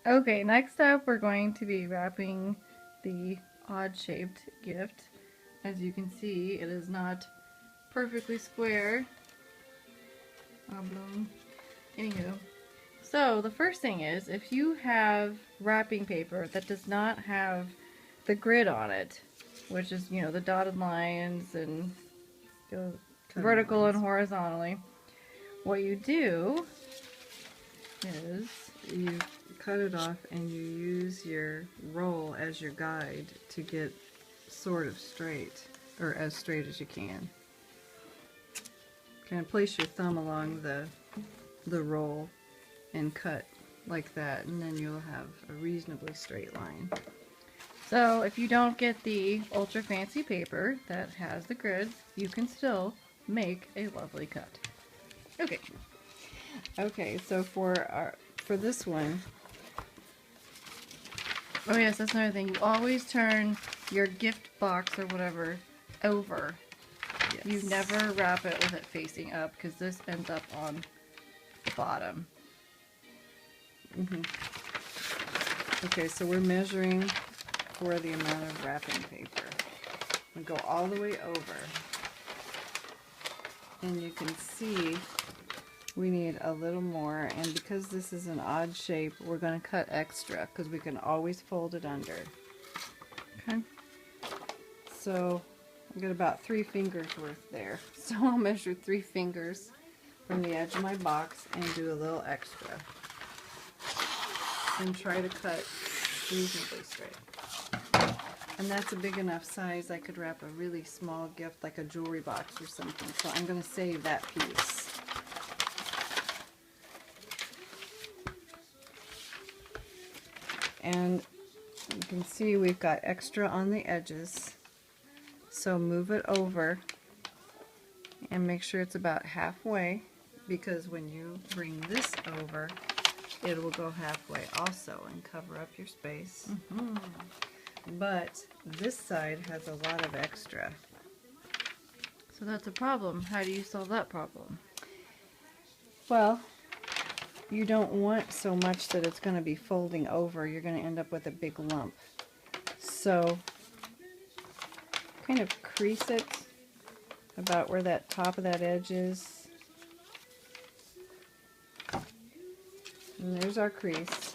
Okay, next up we're going to be wrapping the odd-shaped gift. As you can see, it is not perfectly square. Oblong. Anywho. So, the first thing is, if you have wrapping paper that does not have the grid on it, which is, you know, the dotted lines and vertical lines. and horizontally, what you do is You cut it off and you use your roll as your guide to get sort of straight, or as straight as you can. Kind of place your thumb along the roll and cut like that, and then you'll have a reasonably straight line. So if you don't get the ultra fancy paper that has the grids, you can still make a lovely cut. Okay. Okay, so for this one, Oh yes, that's another thing. You always turn your gift box or whatever over. yes. You never wrap it with it facing up because this ends up on the bottom. Okay, so we're measuring for the amount of wrapping paper. We go all the way over, and you can see we need a little more, and because this is an odd shape, we're going to cut extra because we can always fold it under. Okay. So I got about 3 fingers worth there. So I'll measure 3 fingers from the edge of my box and do a little extra. And try to cut reasonably straight. And that's a big enough size I could wrap a really small gift like a jewelry box or something. So I'm going to save that piece. And you can see we've got extra on the edges. So move it over and make sure it's about halfway, because when you bring this over, it will go halfway also and cover up your space. But this side has a lot of extra. So that's a problem. How do you solve that problem? Well, you don't want so much that it's going to be folding over. You're going to end up with a big lump. So kind of crease it about where that top of that edge is. And there's our crease.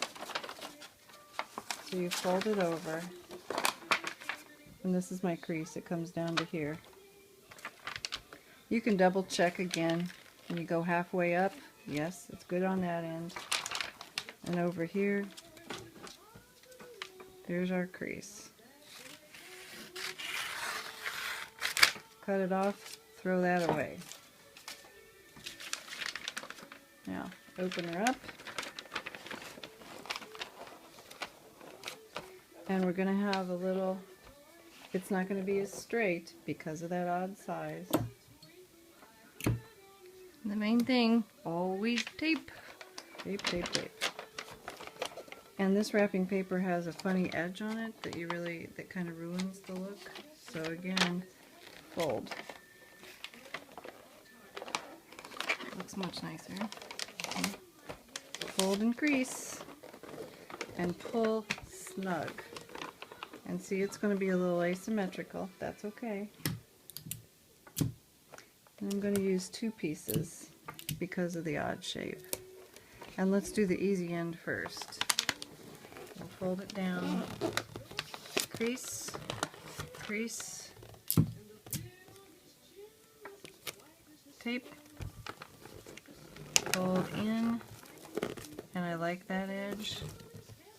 So you fold it over. And this is my crease. It comes down to here. You can double check again. When you go halfway up, yes, it's good on that end. And over here, there's our crease. Cut it off, throw that away. Now, open her up. And we're going to have a little, it's not going to be as straight because of that odd size. The main thing, always tape. Tape, tape, tape. And this wrapping paper has a funny edge on it that kind of ruins the look. So again, fold. Looks much nicer. Fold and crease. And pull snug. And see, it's going to be a little asymmetrical. That's okay. And I'm going to use 2 pieces because of the odd shape. And let's do the easy end first. We'll fold it down, crease, crease, tape, fold in, and I like that edge,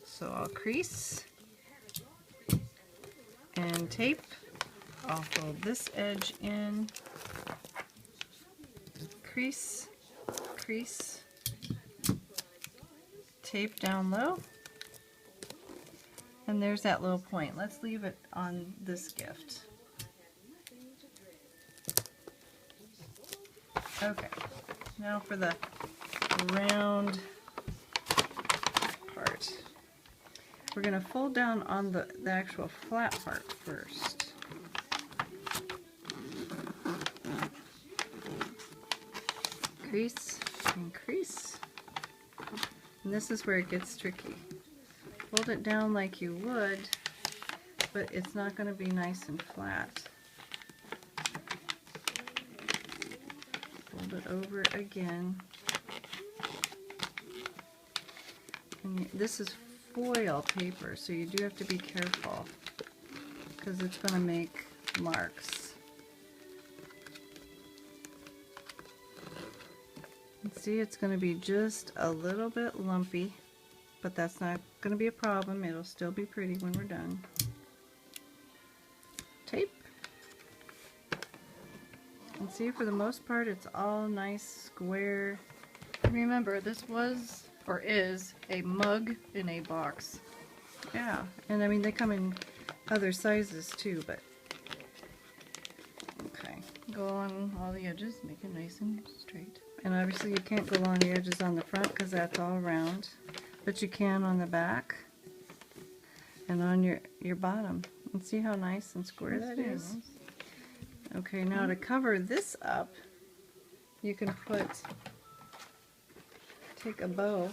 so I'll crease and tape. I'll fold this edge in, crease, crease, tape down low, and there's that little point. Let's leave it on this gift. Okay, now for the round part. We're going to fold down on the actual flat part first. Crease and crease. And this is where it gets tricky. fold it down like you would, but it's not going to be nice and flat. Fold it over again. And this is foil paper, so you do have to be careful because it's going to make marks. And see, it's going to be just a little bit lumpy, but that's not going to be a problem. It'll still be pretty when we're done. Tape. And see, for the most part, it's all nice, square. Remember, this was, or is, a mug in a box. Yeah, and I mean, they come in other sizes too, but okay. Go on all the edges, make it nice and straight. And obviously you can't go along the edges on the front because that's all round, but you can on the back and on your bottom. And see how nice and square that is? Okay, now to cover this up, you can take a bow,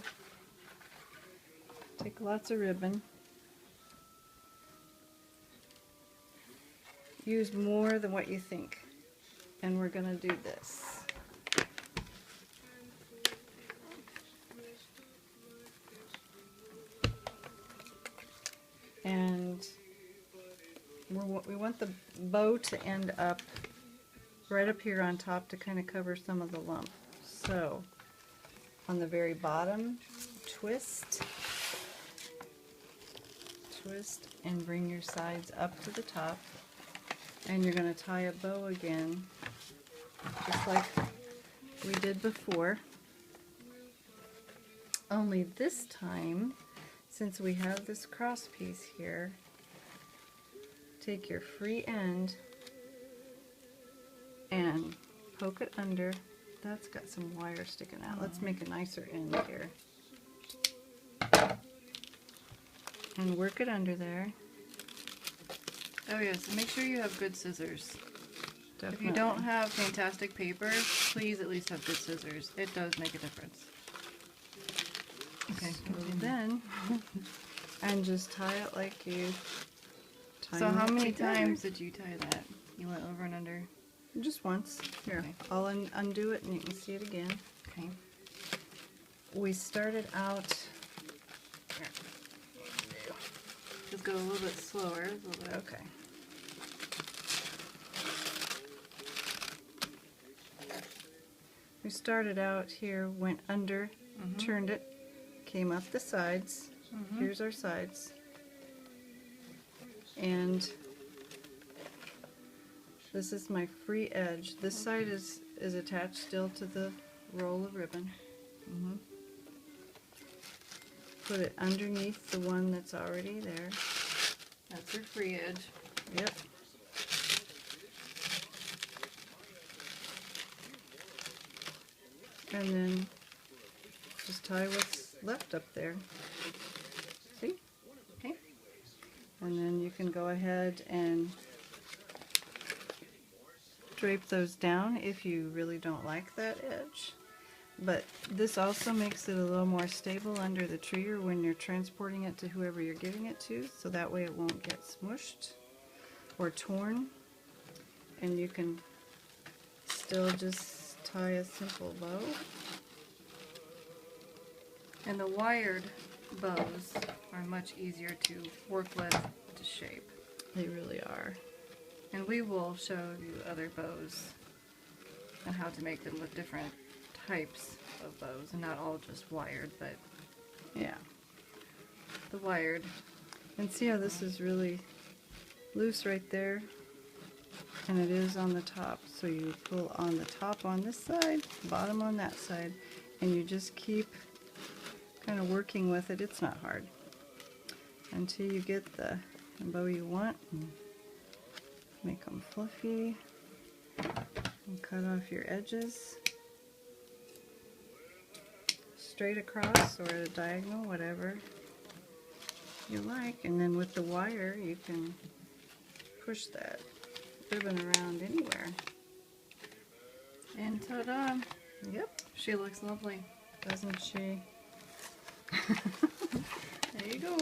take lots of ribbon, use more than what you think, and we're going to do this. And we want the bow to end up right up here on top to kind of cover some of the lump. So on the very bottom, twist, and bring your sides up to the top. And you're going to tie a bow again, just like we did before. Only this time, since we have this cross piece here, take your free end and poke it under. That's got some wire sticking out. Let's make a nicer end here. And work it under there. Oh yes, and make sure you have good scissors. Definitely. If you don't have fantastic paper, please at least have good scissors. It does make a difference. Okay, Then, and just tie it like you tie so how it many together. times did you tie that? You went over and under? Just once. Here, Okay. I'll undo it and you can see it again. Okay. We started out, Just go a little bit slower. A little bit. okay. We started out here, went under, turned it, came up the sides. Here's our sides. And this is my free edge. This side is attached still to the roll of ribbon. Put it underneath the one that's already there. That's your free edge. Yep. And then just tie what's left up there. See? Okay. And then you can go ahead and drape those down if you really don't like that edge. But this also makes it a little more stable under the tree or when you're transporting it to whoever you're giving it to, so that way it won't get smushed or torn. And you can still just tie a simple bow. And the wired bows are much easier to work with to shape. They really are. And we will show you other bows and how to make them with different types of bows and not all just wired, but Yeah. the wired. And see how this is really loose right there? And it is on the top. So you pull on the top on this side, bottom on that side, and you just keep kind of working with it. It's not hard. Until you get the bow you want. And make them fluffy. And cut off your edges. Straight across or at a diagonal, whatever you like. And then with the wire, you can push that ribbon around anywhere. And ta-da! Yep. She looks lovely. Doesn't she? There you go.